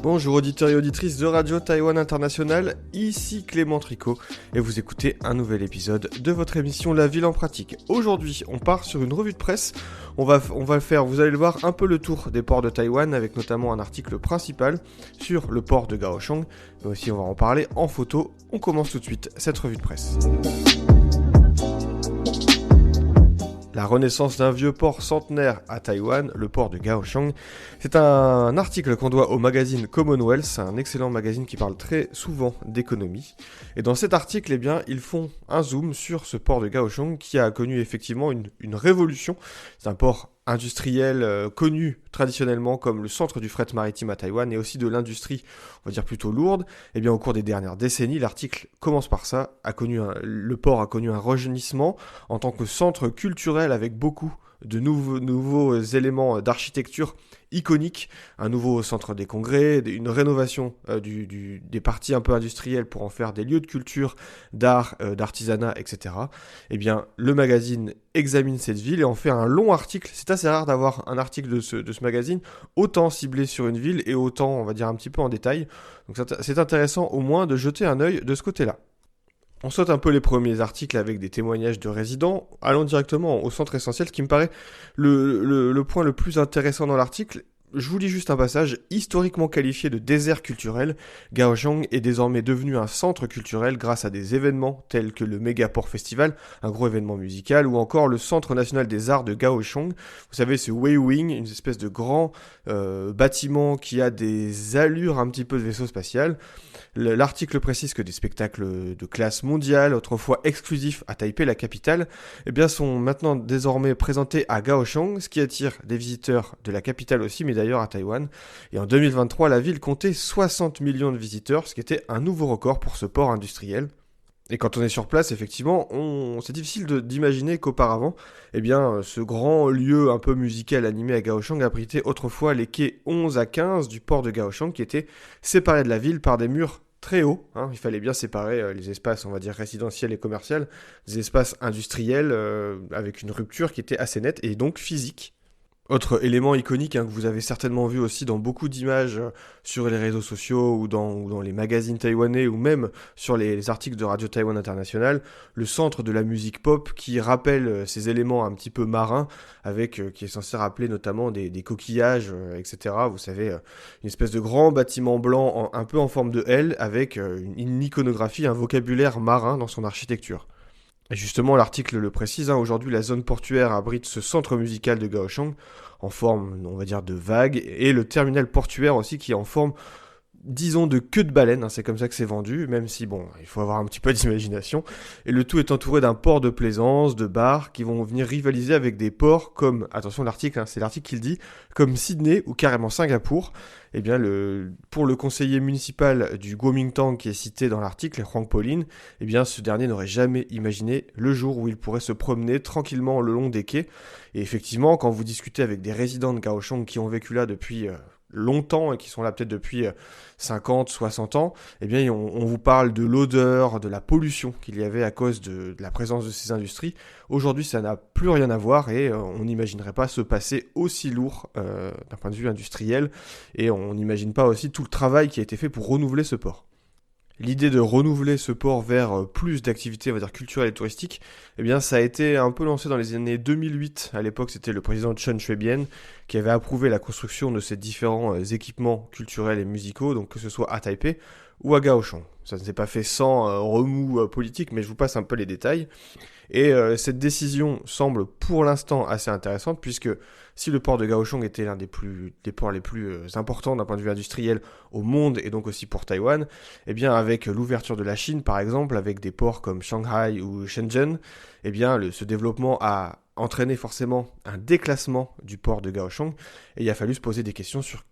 Bonjour auditeurs et auditrices de Radio Taïwan International, ici Clément Tricot et vous écoutez un nouvel épisode de votre émission La Ville en Pratique. Aujourd'hui, on part sur une revue de presse, on va faire, vous allez le voir, un peu le tour des ports de Taïwan avec notamment un article principal sur le port de Kaohsiung, mais aussi on va en parler en photo. On commence tout de suite cette revue de presse. La renaissance d'un vieux port centenaire à Taïwan, le port de Kaohsiung. C'est un article qu'on doit au magazine Commonwealth, un excellent magazine qui parle très souvent d'économie. Et dans cet article, eh bien, ils font un zoom sur ce port de Kaohsiung qui a connu effectivement une révolution. C'est un port industriel connu traditionnellement comme le centre du fret maritime à Taïwan et aussi de l'industrie, on va dire plutôt lourde. Et bien au cours des dernières décennies, l'article commence par ça, le port a connu un rajeunissement en tant que centre culturel avec beaucoup de nouveaux éléments d'architecture iconiques, un nouveau centre des congrès, une rénovation des parties un peu industrielles pour en faire des lieux de culture, d'art, d'artisanat, etc. Eh bien, le magazine examine cette ville et en fait un long article. C'est assez rare d'avoir un article de ce magazine autant ciblé sur une ville et autant, on va dire, un petit peu en détail. Donc c'est intéressant au moins de jeter un œil de ce côté-là. On saute un peu les premiers articles avec des témoignages de résidents. Allons directement au centre essentiel, ce qui me paraît le point le plus intéressant dans l'article. Je vous lis juste un passage. Historiquement qualifié de désert culturel, Kaohsiung est désormais devenu un centre culturel grâce à des événements tels que le Megaport Festival, un gros événement musical, ou encore le Centre National des Arts de Kaohsiung. Vous savez, ce Wei-wing, une espèce de grand bâtiment qui a des allures un petit peu de vaisseau spatial. L'article précise que des spectacles de classe mondiale, autrefois exclusifs à Taipei, la capitale, eh bien, sont maintenant désormais présentés à Kaohsiung, ce qui attire des visiteurs de la capitale aussi, mais d'ailleurs à Taïwan. Et en 2023, la ville comptait 60 millions de visiteurs, ce qui était un nouveau record pour ce port industriel. Et quand on est sur place, effectivement, c'est difficile d'imaginer qu'auparavant, eh bien, ce grand lieu un peu musical animé à Kaohsiung abritait autrefois les quais 11 à 15 du port de Kaohsiung qui étaient séparés de la ville par des murs très hauts. Il fallait bien séparer les espaces, on va dire, résidentiels et commerciaux, des espaces industriels avec une rupture qui était assez nette et donc physique. Autre élément iconique que vous avez certainement vu aussi dans beaucoup d'images sur les réseaux sociaux ou dans les magazines taïwanais ou même sur les articles de Radio Taïwan International, le centre de la musique pop qui rappelle ces éléments un petit peu marins qui est censé rappeler notamment des coquillages, etc. Vous savez, une espèce de grand bâtiment blanc un peu en forme de L avec une iconographie, un vocabulaire marin dans son architecture. Et justement, l'article le précise, aujourd'hui la zone portuaire abrite ce centre musical de Kaohsiung en forme, on va dire, de vague, et le terminal portuaire aussi qui est en forme, disons, de queue de baleine, c'est comme ça que c'est vendu, même si, bon, il faut avoir un petit peu d'imagination. Et le tout est entouré d'un port de plaisance, de bars, qui vont venir rivaliser avec des ports comme, attention l'article, c'est l'article qui le dit, comme Sydney ou carrément Singapour. Eh bien, pour le conseiller municipal du Kuomintang qui est cité dans l'article, Huang Po-lin, eh bien, ce dernier n'aurait jamais imaginé le jour où il pourrait se promener tranquillement le long des quais. Et effectivement, quand vous discutez avec des résidents de Kaohsiung qui ont vécu là depuis longtemps et qui sont là peut-être depuis 50, 60 ans, eh bien on vous parle de l'odeur, de la pollution qu'il y avait à cause de la présence de ces industries. Aujourd'hui, ça n'a plus rien à voir et on n'imaginerait pas ce passé aussi lourd d'un point de vue industriel et on n'imagine pas aussi tout le travail qui a été fait pour renouveler ce port. L'idée de renouveler ce port vers plus d'activités, on va dire, culturelles et touristiques, eh bien, ça a été un peu lancé dans les années 2008. À l'époque, c'était le président Chen Shui-bian qui avait approuvé la construction de ces différents équipements culturels et musicaux, donc que ce soit à Taipei ou à Kaohsiung. Ça ne s'est pas fait sans remous politique, mais je vous passe un peu les détails. Et cette décision semble pour l'instant assez intéressante, puisque si le port de Kaohsiung était l'un des ports les plus importants d'un point de vue industriel au monde, et donc aussi pour Taïwan, eh bien avec l'ouverture de la Chine par exemple, avec des ports comme Shanghai ou Shenzhen, eh bien ce développement a entraîné forcément un déclassement du port de Kaohsiung, et il a fallu se poser des questions sur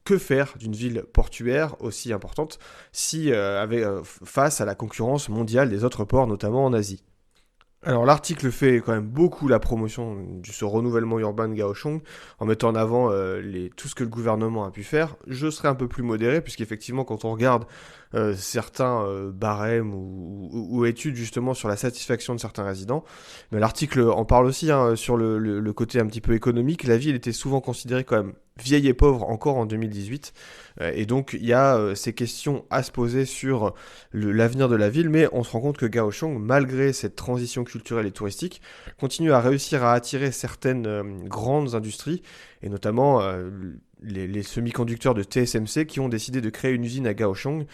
que faire d'une ville portuaire aussi importante face à la concurrence mondiale des autres ports, notamment en Asie. Alors l'article fait quand même beaucoup la promotion de ce renouvellement urbain de Kaohsiung en mettant en avant tout ce que le gouvernement a pu faire. Je serai un peu plus modéré puisqu'effectivement quand on regarde certains barèmes ou études justement sur la satisfaction de certains résidents. Mais l'article en parle aussi sur le côté un petit peu économique. La ville était souvent considérée quand même vieille et pauvre encore en 2018. Et donc il y a ces questions à se poser sur l'avenir de la ville, mais on se rend compte que Kaohsiung, malgré cette transition culturelle et touristique, continue à réussir à attirer certaines grandes industries, et notamment les semi-conducteurs de TSMC qui ont décidé de créer une usine à Kaohsiung,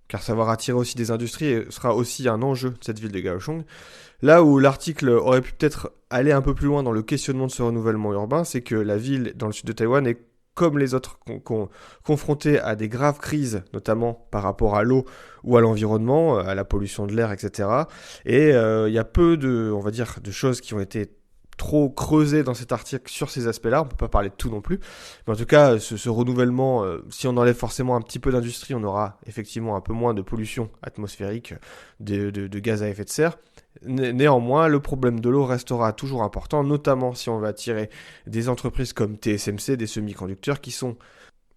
car savoir attirer aussi des industries sera aussi un enjeu de cette ville de Kaohsiung. Là où l'article aurait pu peut-être aller un peu plus loin dans le questionnement de ce renouvellement urbain, c'est que la ville dans le sud de Taïwan est comme les autres confrontée à des graves crises, notamment par rapport à l'eau ou à l'environnement, à la pollution de l'air, etc. Et il y a peu de, on va dire, de choses qui ont été trop creusé dans cet article sur ces aspects-là, on peut pas parler de tout non plus, mais en tout cas, ce renouvellement, si on enlève forcément un petit peu d'industrie, on aura effectivement un peu moins de pollution atmosphérique, de gaz à effet de serre. Néanmoins, le problème de l'eau restera toujours important, notamment si on va attirer des entreprises comme TSMC, des semi-conducteurs, qui sont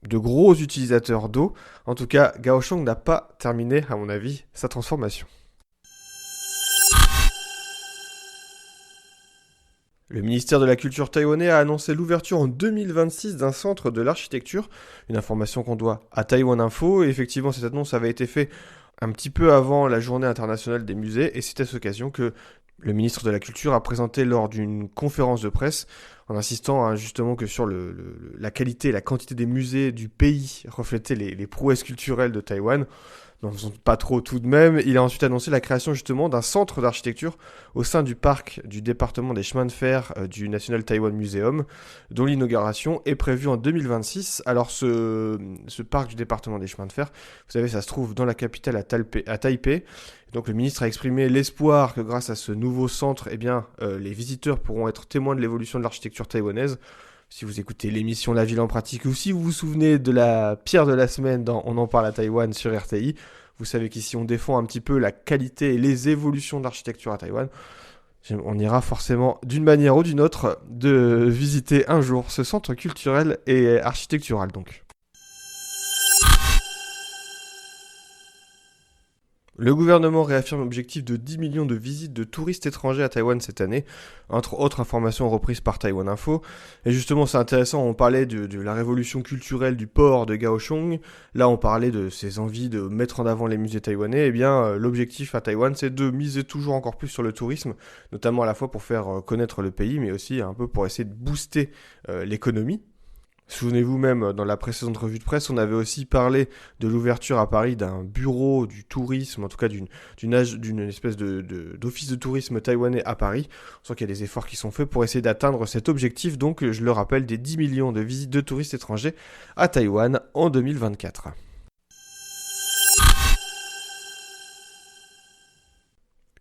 de gros utilisateurs d'eau. En tout cas, Kaohsiung n'a pas terminé, à mon avis, sa transformation. Le ministère de la Culture taïwanais a annoncé l'ouverture en 2026 d'un centre de l'architecture, une information qu'on doit à Taïwan Info, et effectivement cette annonce avait été faite un petit peu avant la journée internationale des musées, et c'est à cette occasion que le ministre de la Culture a présenté lors d'une conférence de presse, en insistant justement que sur la qualité et la quantité des musées du pays reflétaient les prouesses culturelles de Taïwan. N'en faisons pas trop tout de même. Il a ensuite annoncé la création justement d'un centre d'architecture au sein du parc du département des chemins de fer du National Taiwan Museum, dont l'inauguration est prévue en 2026. Alors ce parc du département des chemins de fer, vous savez, ça se trouve dans la capitale à Taipei. Donc le ministre a exprimé l'espoir que grâce à ce nouveau centre, les visiteurs pourront être témoins de l'évolution de l'architecture taïwanaise. Si vous écoutez l'émission La Ville en pratique ou si vous vous souvenez de la pierre de la semaine dans On en parle à Taïwan sur RTI, vous savez qu'ici on défend un petit peu la qualité et les évolutions de l'architecture à Taïwan. On ira forcément d'une manière ou d'une autre de visiter un jour ce centre culturel et architectural donc. Le gouvernement réaffirme l'objectif de 10 millions de visites de touristes étrangers à Taïwan cette année, entre autres informations reprises par Taïwan Info. Et justement, c'est intéressant, on parlait de la révolution culturelle du port de Kaohsiung, là on parlait de ses envies de mettre en avant les musées taïwanais. L'objectif à Taïwan, c'est de miser toujours encore plus sur le tourisme, notamment à la fois pour faire connaître le pays, mais aussi un peu pour essayer de booster l'économie. Souvenez-vous même, dans la précédente revue de presse, on avait aussi parlé de l'ouverture à Paris d'un bureau du tourisme, en tout cas d'une espèce d'office de tourisme taïwanais à Paris. On sent qu'il y a des efforts qui sont faits pour essayer d'atteindre cet objectif, donc je le rappelle, des 10 millions de visites de touristes étrangers à Taïwan en 2024.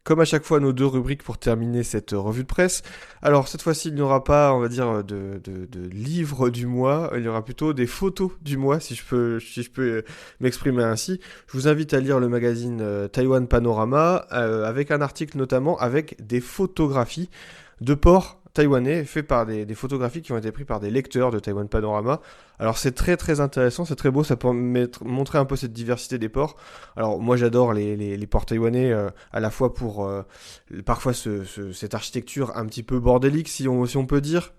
Comme à chaque fois, nos deux rubriques pour terminer cette revue de presse. Alors, cette fois-ci, il n'y aura pas, on va dire, de livres du mois. Il y aura plutôt des photos du mois, si je peux m'exprimer ainsi. Je vous invite à lire le magazine Taïwan Panorama, avec un article notamment avec des photographies de ports taïwanais faits par des photographies qui ont été prises par des lecteurs de Taïwan Panorama. Alors c'est très très intéressant, c'est très beau, ça peut montrer un peu cette diversité des ports. Alors moi j'adore les ports taïwanais, à la fois pour parfois cette architecture un petit peu bordélique si on peut dire,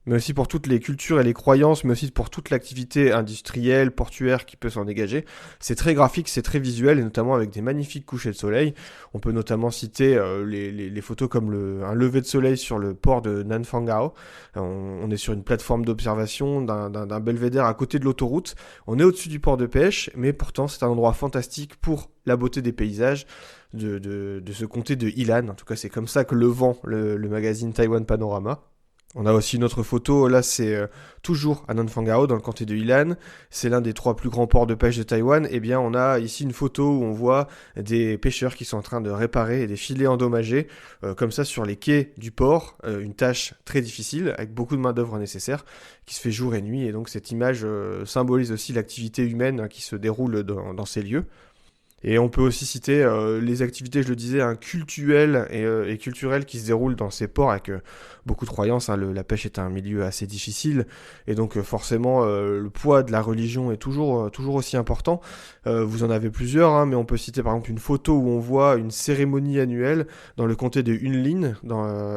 mais aussi pour toutes les cultures et les croyances, mais aussi pour toute l'activité industrielle, portuaire qui peut s'en dégager. C'est très graphique, c'est très visuel, et notamment avec des magnifiques couchers de soleil. On peut notamment citer les photos comme un lever de soleil sur le port de Nanfangao. On est sur une plateforme d'observation d'un belvédère à côté de l'autoroute. On est au-dessus du port de pêche, mais pourtant c'est un endroit fantastique pour la beauté des paysages de ce comté de Ilan. En tout cas, c'est comme ça que le vend le magazine Taïwan Panorama. On a aussi une autre photo, là c'est toujours à Nanfangao dans le comté de Ilan, c'est l'un des 3 plus grands ports de pêche de Taïwan. On a ici une photo où on voit des pêcheurs qui sont en train de réparer des filets endommagés, comme ça sur les quais du port, une tâche très difficile, avec beaucoup de main d'œuvre nécessaire, qui se fait jour et nuit, et donc cette image symbolise aussi l'activité humaine qui se déroule dans ces lieux. Et on peut aussi citer les activités, je le disais, cultuelles et culturelles qui se déroulent dans ces ports avec beaucoup de croyances. La pêche est un milieu assez difficile et donc forcément le poids de la religion est toujours aussi important. Vous en avez plusieurs, mais on peut citer par exemple une photo où on voit une cérémonie annuelle dans le comté de Yunlin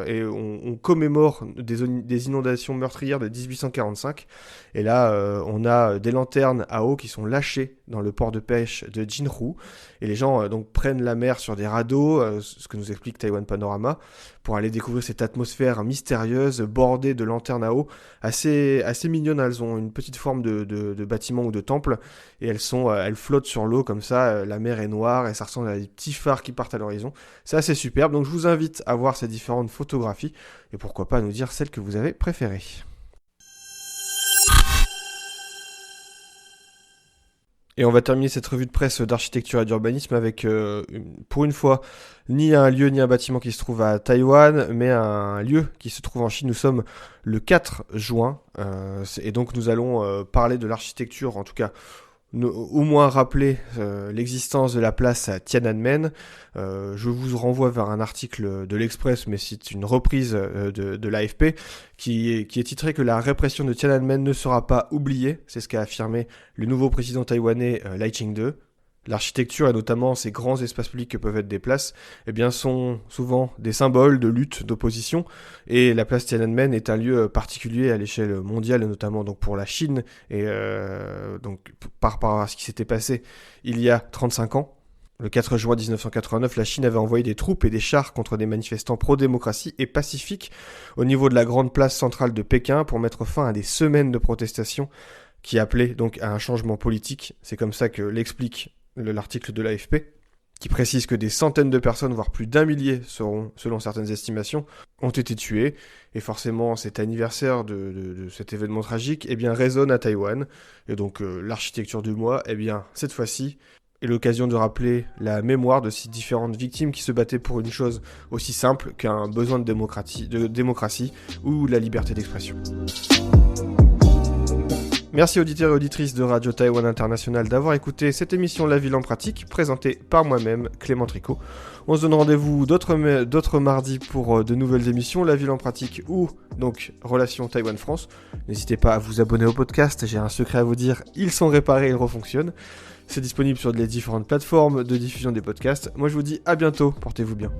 et on commémore des inondations meurtrières de 1845. Et là, on a des lanternes à eau qui sont lâchées dans le port de pêche de Jinru. Et les gens donc prennent la mer sur des radeaux, ce que nous explique Taïwan Panorama, pour aller découvrir cette atmosphère mystérieuse bordée de lanternes à eau, assez mignonnes. Elles ont une petite forme de bâtiment ou de temple, et elles flottent sur l'eau comme ça. La mer est noire et ça ressemble à des petits phares qui partent à l'horizon. C'est assez superbe, donc je vous invite à voir ces différentes photographies, et pourquoi pas nous dire celle que vous avez préférée. Et on va terminer cette revue de presse d'architecture et d'urbanisme avec, pour une fois, ni un lieu ni un bâtiment qui se trouve à Taïwan, mais un lieu qui se trouve en Chine. Nous sommes le 4 juin, et donc nous allons parler de l'architecture, en tout cas au moins rappeler l'existence de la place à Tiananmen. Je vous renvoie vers un article de l'Express, mais c'est une reprise de l'AFP, qui est titré que la répression de Tiananmen ne sera pas oubliée. C'est ce qu'a affirmé le nouveau président taïwanais Lai Ching-te. L'architecture et notamment ces grands espaces publics que peuvent être des places, sont souvent des symboles de lutte, d'opposition. Et la place Tiananmen est un lieu particulier à l'échelle mondiale, et notamment donc pour la Chine, et donc par rapport à ce qui s'était passé il y a 35 ans. Le 4 juin 1989, la Chine avait envoyé des troupes et des chars contre des manifestants pro-démocratie et pacifiques au niveau de la grande place centrale de Pékin pour mettre fin à des semaines de protestations qui appelaient donc à un changement politique. C'est comme ça que l'explique l'article de l'AFP, qui précise que des centaines de personnes, voire plus d'1 millier, selon certaines estimations, ont été tuées. Et forcément, cet anniversaire de cet événement tragique résonne à Taïwan. Et donc, l'architecture du mois, cette fois-ci, est l'occasion de rappeler la mémoire de ces différentes victimes qui se battaient pour une chose aussi simple qu'un besoin de démocratie ou la liberté d'expression. Merci auditeurs et auditrices de Radio Taïwan International d'avoir écouté cette émission La Ville en Pratique, présentée par moi-même, Clément Tricot. On se donne rendez-vous d'autres mardis pour de nouvelles émissions, La Ville en Pratique ou donc Relations Taïwan-France. N'hésitez pas à vous abonner au podcast, j'ai un secret à vous dire, ils sont réparés, ils refonctionnent. C'est disponible sur les différentes plateformes de diffusion des podcasts. Moi je vous dis à bientôt, portez-vous bien.